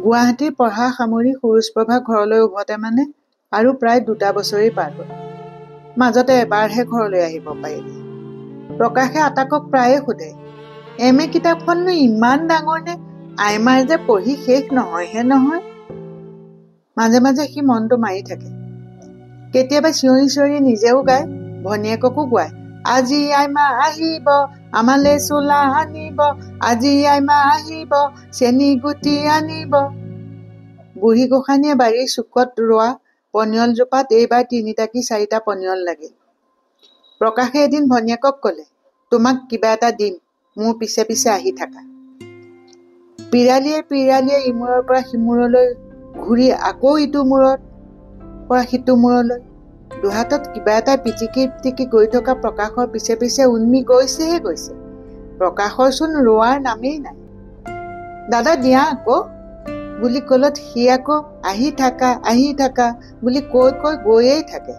গুৱাহাটীৰ পঢ়া সামৰি সুৰুজপ্ৰভা ঘৰলৈ উভতে মানে আৰু প্ৰায় 2টা বছৰেই পাৰ হ'ল। মাজতে এবাৰহে ঘৰলৈ আহিব পাৰিলে। প্ৰকাশে আটাকক প্ৰায়ে সোধে, এম এ কিতাপখননো ইমান ডাঙৰ নে? আইমাৰ যে পঢ়ি শেষ নহয়হে নহয়। মাজে মাজে সি মনটো মাৰি থাকে। কেতিয়াবা চিঞৰি চিঞৰি নিজেও গায়, ভনীয়েককো গোৱায়, আজি আইমা আহিব, আমালে চোলা আনিব, আজি আইমা আহিব, চেনি গুটি আনিব। বুঢ়ী গোসাঁনীয়ে বাৰীৰ চুকত ৰোৱা পনিয়ল জোপাত এইবাৰ 3টা কি 4টা পনিয়ল লাগিল। প্ৰকাশে এদিন ভনীয়েকক ক'লে, তোমাক কিবা এটা দিম, মোৰ পিছে পিছে আহি থাকা। পিৰালিয়ে পিৰালিয়ে ইমূৰৰ পৰা সিমূৰলৈ ঘূৰি আকৌ ইটো মূৰৰ পৰা সিটো মূৰলৈ দুহাতত কিবা এটা পিটিকি পিটিকি গৈ থকা প্ৰকাশৰ পিছে পিছে উন্মি গৈছেহে গৈছে। প্ৰকাশৰ চোন ৰোৱাৰ নামেই নাই। দাদা দিয়া আকৌ বুলি ক'লত সি আকৌ আহি থাকা বুলি কৈ কৈ গৈয়েই থাকে।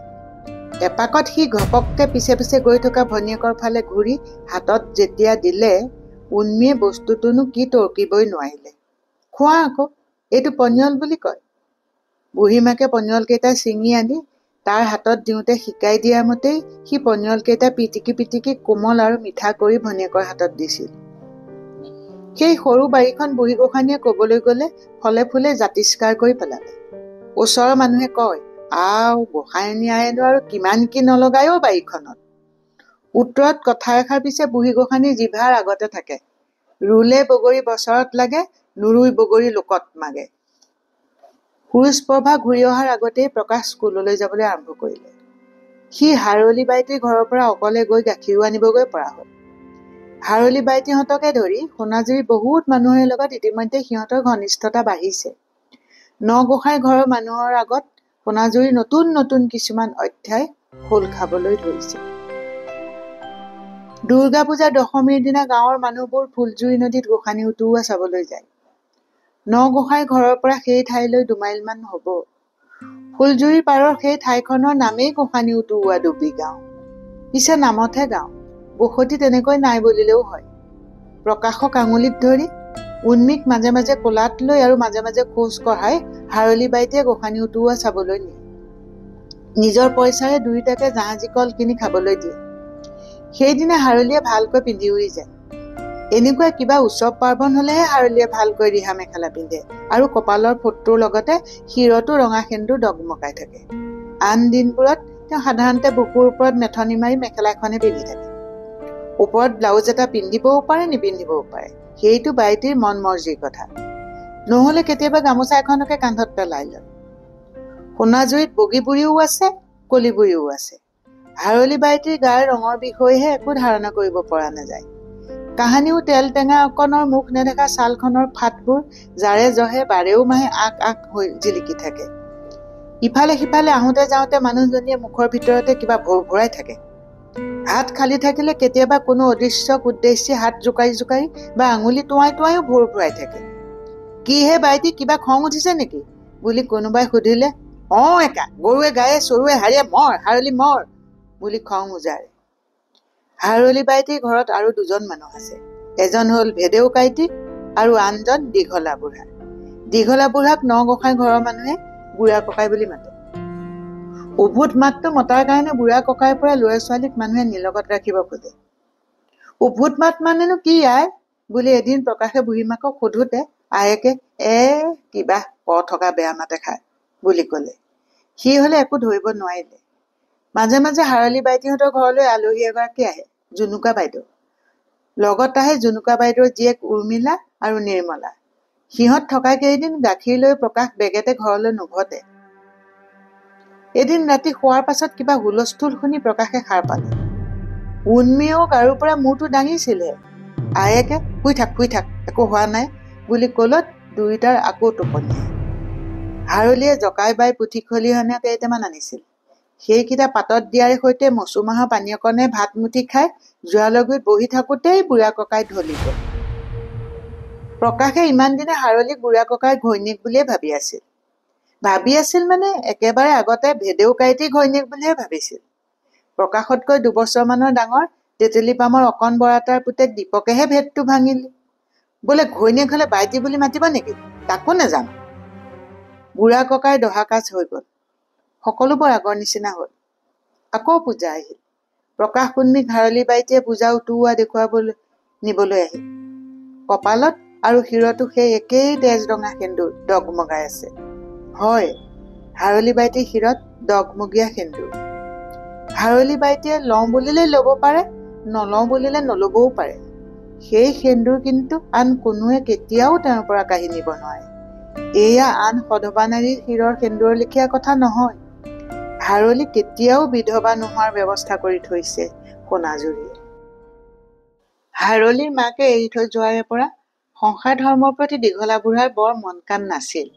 এপাকত সি ঘপককে পিছে পিছে গৈ থকা ভনীয়েকৰ ফালে ঘূৰি হাতত যেতিয়া দিলে, উন্মিয়ে বস্তুটোনো কি তৰ্কিবই নোৱাৰিলে। খোৱা আকৌ, এইটো পনিয়ল বুলি কয়। বুঢ়ীমাকে পনিয়লকেইটা ছিঙি আনি তাৰ হাতত দিওঁতে শিকাই দিয়া মতেই সি পনিয়লকেইটা পিটিকি পিটিকি কোমল আৰু মিঠা কৰি ভনীয়েকৰ হাতত দিছিল। সেই সৰু বাৰীখন বুঢ়ী গোসাঁনীয়ে কবলৈ গলে ফলে ফুলে জাতিষ্কাৰ কৰি পেলালে। ওচৰৰ মানুহে কয়, আও গোসাঁনী আয়েনো আৰু কিমান কি নলগায়ো বাৰীখনত। উত্তৰত কথা এষাৰ পিছে বুঢ়ী গোসাঁনীৰ জিভাৰ আগতে থাকে, ৰুলে বগৰী বছৰত লাগে, নুৰুই বগৰী লোকত মাগে। সুৰুজপ্ৰভা ঘূৰি অহাৰ আগতেই প্ৰকাশ স্কুললৈ যাবলৈ আৰম্ভ কৰিলে। সি হাৰলি বাইটিৰ ঘৰৰ পৰা অকলে গৈ গাখীৰো আনিবগৈ পৰা হ'ল। হাৰলি বাইটিহঁতকে ধৰি সোণাজুৰিৰ বহুত মানুহৰ লগত ইতিমধ্যে সিহঁতৰ ঘনিষ্ঠতা বাঢ়িছে। নগোসাঁই ঘৰৰ মানুহৰ আগত সোণাজুৰিৰ নতুন নতুন কিছুমান অধ্যায় খোল খাবলৈ ধৰিছে। দুৰ্গা পূজাৰ দশমীৰ দিনা গাঁৱৰ মানুহবোৰ ফুলজুৰি নদীত গোসাঁনী উটুওৱা চাবলৈ যায়। নগোসাঁই ঘৰৰ পৰা সেই ঠাইলৈ 2 মাইলমান হ'ব। ফুলজুৰিৰ পাৰৰ সেই ঠাইখনৰ নামেই গোসাঁনী উটুওৱা ডুবি গাঁও। পিছে নামতহে গাঁও, বসতি তেনেকৈ নাই বুলিলেও হয়। প্ৰকাশক আঙুলিত ধৰি উন্মিক মাজে মাজে কোলাত লৈ আৰু মাজে মাজে খোজ কঢ়াই হাৰলি বাইটিয়ে গোসাঁনী উটুওৱা চাবলৈ নিয়ে। নিজৰ পইচাৰে 2টাকে জাহাজী কল কিনি খাবলৈ দিয়ে। সেইদিনা হাৰলিয়ে ভালকৈ পিন্ধি উৰি যায়। এনেকুৱা কিবা উৎসৱ পাৰ্বণ হলেহে হাৰলিয়ে ভালকৈ ৰিহা মেখেলা পিন্ধে আৰু কপালৰ ফোঁটটোৰ লগতে শিৰতো ৰঙা সেন্দুৰ ডগমগাই থাকে। আন দিনবোৰত তেওঁ সাধাৰণতে বুকুৰ ওপৰত মেথনি মাৰি মেখেলাখনহে পিন্ধি থাকে। ওপৰত ব্লাউজ এটা পিন্ধিবও পাৰে নিপিন্ধিবও পাৰে, সেইটো বাইটিৰ মন মৰ্জিৰ কথা। নহলে কেতিয়াবা গামোচা এখনকে কান্ধত পেলাই লয়। সোণাজুৰিত বগী বুঢ়ীও আছে, কলি বুঢ়ীও আছে। হাৰলি বাইটিৰ গাৰ ৰঙৰ বিষয়েহে একো ধাৰণা কৰিব পৰা নাযায়। কাহানিও তেল টেঙা অকণৰ মুখ নেদেখা ছালখনৰ ফাটবোৰ জাৰে জহে বাৰেও মাহে আক আক হৈ জিলিকি থাকে। ইফালে সিফালে আহোঁতে যাওঁতে মানুহজনীয়ে মুখৰ ভিতৰতে কিবা ভৰভৰাই থাকে। হাত খালী থাকিলে কেতিয়াবা কোনো অদৃশ্যক উদ্দেশ্যি হাত জোকাৰি জোকাৰি বা আঙুলি টোঁৱাই টোঁৱাইও ভৰভৰাই থাকে। কিহে বাইটি, কিবা খং উঠিছে নেকি বুলি কোনোবাই সুধিলে, একা গৰুৱে গায়ে চৰুৱে হাৰিয়ে মৰ, হাৰলি মৰ বুলি খং উজাৰে। হাৰলি বাইটিৰ ঘৰত আৰু 2জন মানুহ আছে। এজন হ'ল ভেদেউ কাইটিক আৰু আনজন দীঘলা বুঢ়া। দীঘলা বুঢ়াক নগোসাঁই ঘৰৰ মানুহে বুঢ়া ককাই বুলি মাতে। উভুত মাতটো মতাৰ কাৰণে বুঢ়া ককাইৰ পৰা ল'ৰা ছোৱালীক মানুহে নিলগত ৰাখিব খোজে। উভুত মাত মানেনো কি আই বুলি এদিন প্ৰকাশে বুঢ়ীমাকক সোধোতে আয়েকে কিবা থকা বেয়া মাতে খায় বুলি ক'লে। সি হলে একো ধৰিব নোৱাৰিলে। মাজে মাজে হাৰলি বাইটিহঁতৰ ঘৰলৈ আলহী এগৰাকী আহে, জুনুকা বাইদেউ। লগত আহে জুনুকা বাইদেউৰ জীয়েক উৰ্মিলা আৰু নিৰ্মলা। সিহঁত থকা কেইদিন গাখীৰ লৈ প্ৰকাশ বেগেতে ঘৰলৈ নুভতে। এদিন ৰাতি শোৱাৰ পাছত কিবা হুলস্থুল শুনি প্ৰকাশে সাৰ পালে। উন্মিয়েও গাৰুৰ পৰা মূৰটো দাঙিছিলহে। আয়েকে শুই থাক একো হোৱা নাই বুলি ক'লত 2টাৰ আকৌ টোপনি আহে। হাৰলিয়ে জকাই বাই পুঠি খলিহনা কেইটামান আনিছিল। সেইকেইটা পাতত দিয়াৰে সৈতে মচুমাহৰ পানী অকণে ভাত মুঠি খাই জোৱালগুৰিত বহি থাকোতেই বুঢ়া ককাই ঢলি গ'ল। প্ৰকাশে ইমান দিনে হাৰলিক বুঢ়া ককাইৰ ঘৈণীয়েক বুলিয়ে ভাবি আছিল মানে একেবাৰে আগতে ভেদেউ কাইটিৰ ঘৈণীয়েক বুলিহে ভাবিছিল। প্ৰকাশতকৈ 2 বছৰমানৰ ডাঙৰ তেতেলী পামৰ অকণ বৰাটাৰ পুতেক দীপকেহে ভেদটো ভাঙিল। বোলে ঘৈণীয়েক হলে বাইটি বুলি মাতিব নেকি? তাকো নেজানো। বুঢ়া ককাৰ দহা কাজ হৈ গ'ল। সকলোবোৰ আগৰ নিচিনা হ'ল। আকৌ পূজা আহিল। প্ৰকাশ কুন্মী ঘাৰলী বাইটিয়ে পূজা উটুওৱা দেখুৱাবলৈ নিবলৈ আহিল। কপালত আৰু শিৰতো সেই একেই তেজ ৰঙা সেন্দুৰ ডগমগাই আছে। হয়, ঘাৰলী বাইটিৰ শিৰত ডগমগীয়া সেন্দুৰ। ঘাৰলী বাইটিয়ে লওঁ বুলিলে ল'ব পাৰে, নলওঁ বুলিলে নল'বও পাৰে। সেই সেন্দুৰ কিন্তু আন কোনোৱে কেতিয়াও তেওঁৰ পৰা কাঢ়ি নিব নোৱাৰে। এয়া আন সধবা নাৰীৰ শিৰৰ সেন্দুৰৰ লেখীয়া কথা নহয়। ঘাৰলী কেতিয়াও বিধৱা নোহোৱাৰ ব্যৱস্থা কৰি থৈছে সোণাজুৰিয়ে। ঘাৰলীৰ মাকে এৰি থৈ যোৱাৰে পৰা সংসাৰ ধৰ্মৰ প্ৰতি দীঘলা বুঢ়াৰ বৰ মন কাণ নাছিল।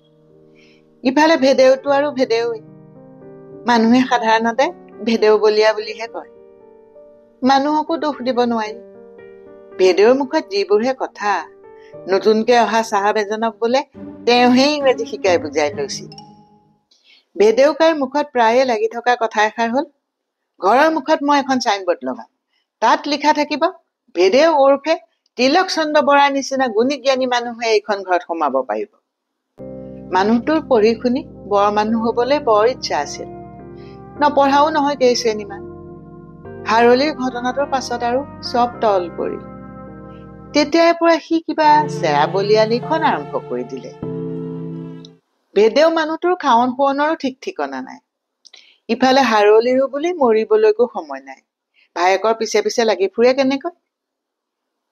ইফালে ভেদেউটো আৰু ভেদেউৱে। মানুহে সাধাৰণতে ভেদেউ বলিয়া বুলিহে কয়। মানুহকো দোষ দিব নোৱাৰি। ভেদেউৰ মুখত যিবোৰহে কথা, নতুনকে অহা চাহাব এজনক বোলে তেওঁহে ইংৰাজী শিকাই বুজাই লৈছিল। ভেদেউকাৰ মুখত প্ৰায়ে লাগি থকা কথা এষাৰ হ'ল, ঘৰৰ মুখত মই এখন চাইনবোৰ্ড লগাম, তাত লিখা থাকিব, ভেদেউ ওৰফে তিলক চন্দ্ৰ বৰাৰ নিচিনা গুণী জ্ঞানী মানুহে এইখন ঘৰত সোমাব পাৰিব। মানুহটোৰ পঢ়ি শুনি বৰ মানুহ হবলৈ বৰ ইচ্ছা আছিল। নপঢ়াও নহয় কেই শ্ৰেণীমান। ঘাৰলীৰ ঘটনাটোৰ পাছত আৰু চব তল পৰিল। তেতিয়াৰ পৰা সি কিবা চেৰাবলীয়া লিখন আৰম্ভ কৰি দিলে। ভেদেউ মানুহটোৰ খাৱন শোৱনৰো ঠিক ঠিকনা নাই। ইফালে হাৰলীৰো বুলি মৰিবলৈকো সময় নাই। ভায়েকৰ পিছে পিছে লাগি ফুৰে কেনেকৈ?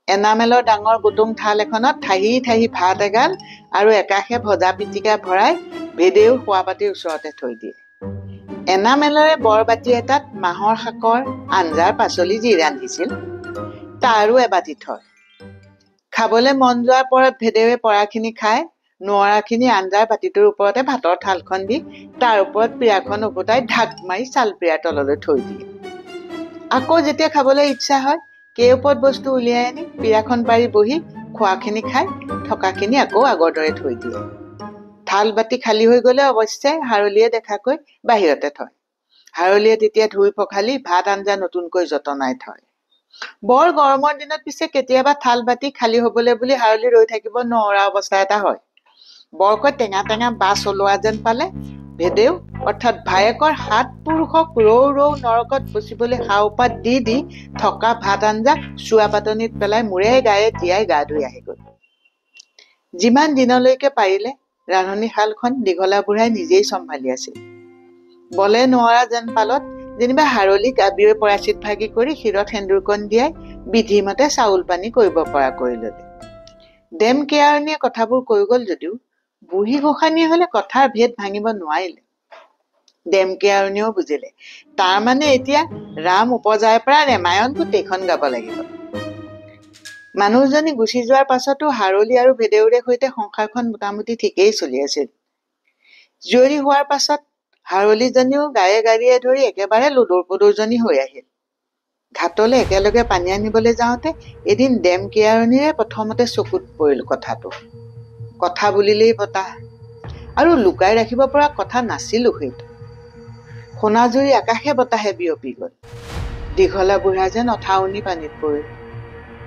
এনামেলৰ ডাঙৰ গুটুং থাল এখনত ঠাহি ঠাহি ভাত এগাল আৰু একাষে ভজা পিটিকা ভৰাই ভেদেউৰ শোৱাপাটিৰ ওচৰতে থৈ দিয়ে। এনামেলৰে বৰবাটি এটাত মাহৰ শাকৰ আঞ্জাৰ পাচলি যি ৰান্ধিছিল তাৰো এবাটি থয়। খাবলৈ মন যোৱাৰ পৰত ভেদেউৱে পৰাখিনি খাই নোৱাৰাখিনি আঞ্জাৰ বাতিটোৰ ওপৰতে ভাতৰ থালখন দি তাৰ ওপৰত পিৰাখন উভতাই ঢাক মাৰি চাল পিৰাৰ তললৈ থৈ দিয়ে। আকৌ যেতিয়া খাবলৈ ইচ্ছা হয় কেওপত বস্তু উলিয়াই আনি পিৰাখন পাৰি বহি খোৱাখিনি খাই থকাখিনি আকৌ আগৰ দৰে থৈ দিয়ে। থাল বাতি খালী হৈ গলে অৱশ্যে হাৰলীয়ে দেখাকৈ বাহিৰতে থয়। হাৰলীয়ে তেতিয়া ধুই পখালি ভাত আঞ্জা নতুনকৈ যতনাই থয়। বৰ গৰমৰ দিনত পিছে কেতিয়াবা থাল বাতি খালী হবলৈ বুলি হাৰলী ৰৈ থাকিব নোৱাৰা অৱস্থা এটা হয়। বৰকৈ টেঙা টেঙা বাছ ওলোৱা যেন পালে ভেদেউ অৰ্থাৎ ভায়েকৰ হাত পুৰুষক ৰৌ ৰৌ নৰকত পচিবলৈ সাওপাত দি দি থকা ভাত আঞ্জা চুৱা পাতনিত পেলাই মূৰে গায়ে তিয়াই গা ধুই আহি গল। যিমান দিনলৈকে পাৰিলে ৰান্ধনীশালখন দীঘলা বুঢ়াই নিজেই চম্ভালি আছিল। বলে নোৱাৰা যেন পালত যেনিবা হাৰলীক আবিৰ পৰাচিত ভাগি কৰি শিৰত সেন্দুৰকণ দিয়াই বিধিমতে চাউল পানী কৰিব পৰা কৰি ললে। ডেম কেয়াৰণীয়ে কথাবোৰ কৈ গল যদিও বুঢ়ী গোসাঁনীয়ে হলে কথাৰ ভেদ ভাঙিব নোৱাৰিলে। ডেম কেয়াৰণীয়েও বুজিলে তাৰ মানে এতিয়া ৰাম উপজাইৰ পৰা ৰামায়ণ গোটেইখন গাব লাগিব। মানুহজনী গুচি যোৱাৰ পাছতো হাৰলী আৰু ভেদেউৰে সৈতে সংসাৰখন মোটামুটি ঠিকেই চলি আছিল। জীয়ৰী হোৱাৰ পাছত হাৰলীজনীও গায়ে গাড়ীয়ে ধৰি একেবাৰে লুডুৰ পুডুৰজনী হৈ আহিল। ঘাটলৈ একেলগে পানী আনিবলৈ যাওঁতে এদিন ডেম কেয়াৰণীৰে প্ৰথমতে চকুত পৰিল কথাটো। কথা বুলিলেই বতাহ, আৰু লুকাই ৰাখিব পৰা কথা নাছিলো সেইটো। সোণাজুৰি আকাশে বতাহে বিয়পি গল। দীঘলা বুঢ়া যেন অথাউনি পানীত পৰিল।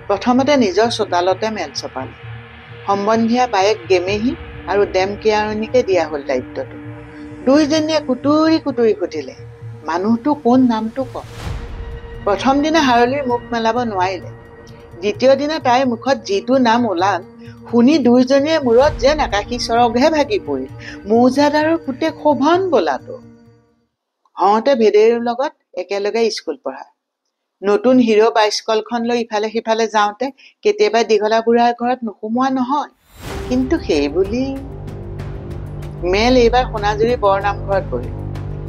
প্ৰথমতে নিজৰ চোতালতে মেল চপালে। সম্বন্ধীয়া বায়েক গেমেহী আৰু ডেম কেয়াৰণীকে দিয়া হল দায়িত্বটো। দুইজনীয়ে কুটুৰি কুটুৰি সুধিলে, মানুহটো কোন, নামটো ক? প্ৰথম দিনা হাৰলীৰ মুখ মেলাব নোৱাৰিলে। দ্বিতীয় দিনা তাইৰ মুখত যিটো নাম ওলাল শুনি দুইজনীয়ে মূৰত যেন আকাশী চৰগহে ভাগি পৰিল। মৌজাদাৰৰ পুতেক শোভন বোলাটো। হওঁতে ভেদেউৰ লগত একেলগে স্কুল পঢ়া। নতুন হিৰ' বাইস্কলখন লৈ ইফালে সিফালে যাওঁতে কেতিয়াবা দীঘলা বুঢ়াৰ ঘৰত নোসোমোৱা নহয়। কিন্তু সেই বুলি মেল এইবাৰ সোণাজুৰি বৰ নামঘৰত বহিল।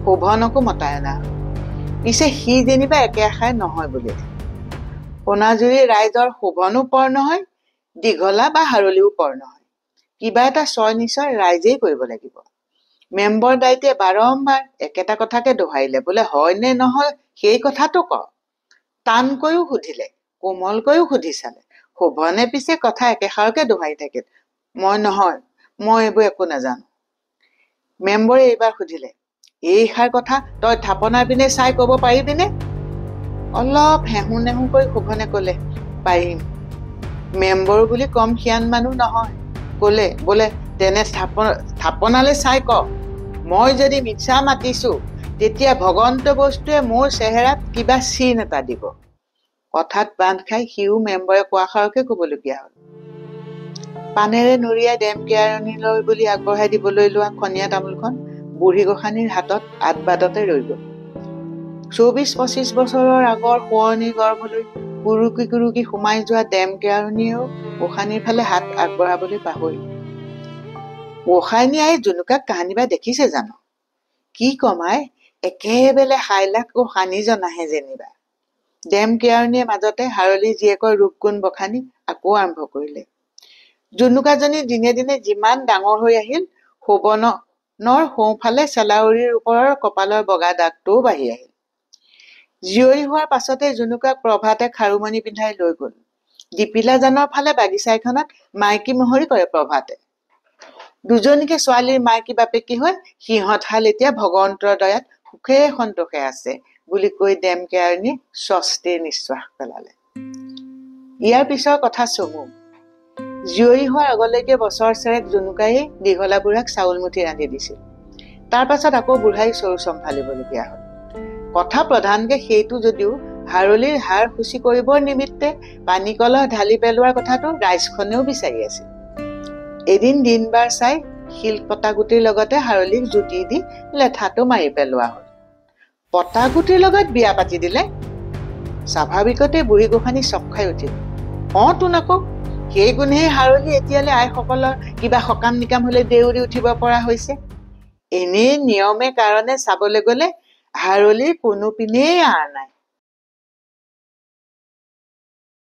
শোভনকো মতাই অনা হ'ল। পিছে সি যেনিবা একে আশাই নহয় বুলিলে। সোণাজুৰি ৰাইজৰ শোভনো পৰ নহয়, দীঘলা বা হাৰলীও পৰ নহয়। কিবা এটা ছয় নিশ্চয় ৰাইজেই কৰিব লাগিব। মেম্বৰ দাইটিয়ে বাৰম্বাৰ একেটা কথাকে দোহাৰিলে, বোলে হয় নে নহয় সেই কথাটো ক। টানকৈও সুধিলে, কোমলকৈও সুধি চালে। শোভনে পিছে কথা একেষাৰকে দোহাৰি থাকিল, মই নহয়, মই এইবোৰ একো নাজানো। মেম্বৰে এইবাৰ সুধিলে, এইষাৰ কথা তই থাপনাৰ পিনে চাই কব পাৰিবিনে? অলপ হেহু নেহু কৰি শোভনে কলে, পাৰিম। মেম্বৰ বুলি কম সিয়ান মানুহ নহয়। কলে, বোলে তেনে স্থাপনালৈ চাই ক, মই যদি মিছা মাতিছো তেতিয়া ভগন্ত বস্তুৱে মোৰ চেহেৰাত কিবা চিন এটা দিব। কথাত বান্ধ খাই সিও মেম্বৰে কোৱাষাৰকে কবলগীয়া হ'ল। পানেৰে নুৰিয়াই ডেম কেয়াৰণীলৈ বুলি আগবঢ়াই দিবলৈ লোৱা খনীয়া তামোলখন বুঢ়ী গোসাঁনীৰ হাতত আদবাদতে ৰৈ গ'ল। 24-25 বছৰৰ আগৰ শুৱনি গৰ্ভলৈ কুৰুকি কুৰুকি সোমাই যোৱা ডেম কেয়াৰণীয়েও গোসাঁনীৰ ফালে হাত আগবঢ়াবলৈ পাহৰিল। গোসাঁনী আই জুনুকাক কাহানিবা দেখিছে জানো? কি কমাই একেবেলে সাইলাখ গোসাঁনী জনাহে যেনিবা। ডেম কেয়াৰণীয়ে মাজতে হাৰলি জীয়েকৰ ৰূপগুণ বখানি আকৌ আৰম্ভ কৰিলে। জুনুকাজনী দিনে দিনে যিমান ডাঙৰ হৈ আহিল, শোভনৰ সোঁফালে চেলাউৰিৰ ওপৰৰ কপালৰ বগা দাগটোও বাঢ়ি আহিল। জীয়ৰী হোৱাৰ পাছতে জুনুকাক প্ৰভাতে খাৰুমণি পিন্ধাই লৈ গল। দীপিলাজানৰ ফালে বাগিচা এখনত মাইকী মহৰী কৰে প্ৰভাতে। দুজনীকে ছোৱালীৰ মাইকী বাপেকী হৈ সিহঁতহাল এতিয়া ভগৱন্তৰ দয়াত সুখে সন্তোষে আছে বুলি কৈ ডেম কেয়াৰণী স্বস্তিৰ নিশ্বাস পেলালে। ইয়াৰ পিছৰ কথা চমু। জীয়ৰী হোৱাৰ আগলৈকে বছৰ চেৰেক জুনুকাই দীঘলা বুঢ়াক চাউল মুঠি ৰান্ধি দিছিল। তাৰ পাছত আকৌ বুঢ়াই চৰু চম্ভালিবলগীয়া হ'ল। কথা প্ৰধানকে সেইটো যদিও হাৰলিৰ হাৰ শুচি কৰিবৰ নিমিত্তে পানী কলহ ঢালি পেলোৱাৰ কথাটো ৰাইজখনেও বিচাৰি আছিল। এদিন দিন বাৰ চাই শিল পটাগুটিৰ লগতে হাৰলিক জুতি দি লেঠাটো মাৰি পেলোৱা হ'ল। পটাগুটিৰ লগত বিয়া পাতি দিলে? স্বাভাৱিকতে বুঢ়ী গোসাঁনী চক খাই উঠিল। তোন আকৌ সেই গুণেই হাৰলি এতিয়ালৈ আইসকলৰ কিবা সকাম নিকাম হলে দেউৰি উঠিব পৰা হৈছে। এনেই নিয়মে কাৰণে চাবলৈ গলে হাৰলিৰ কোনো পিনেই আৰ নাই।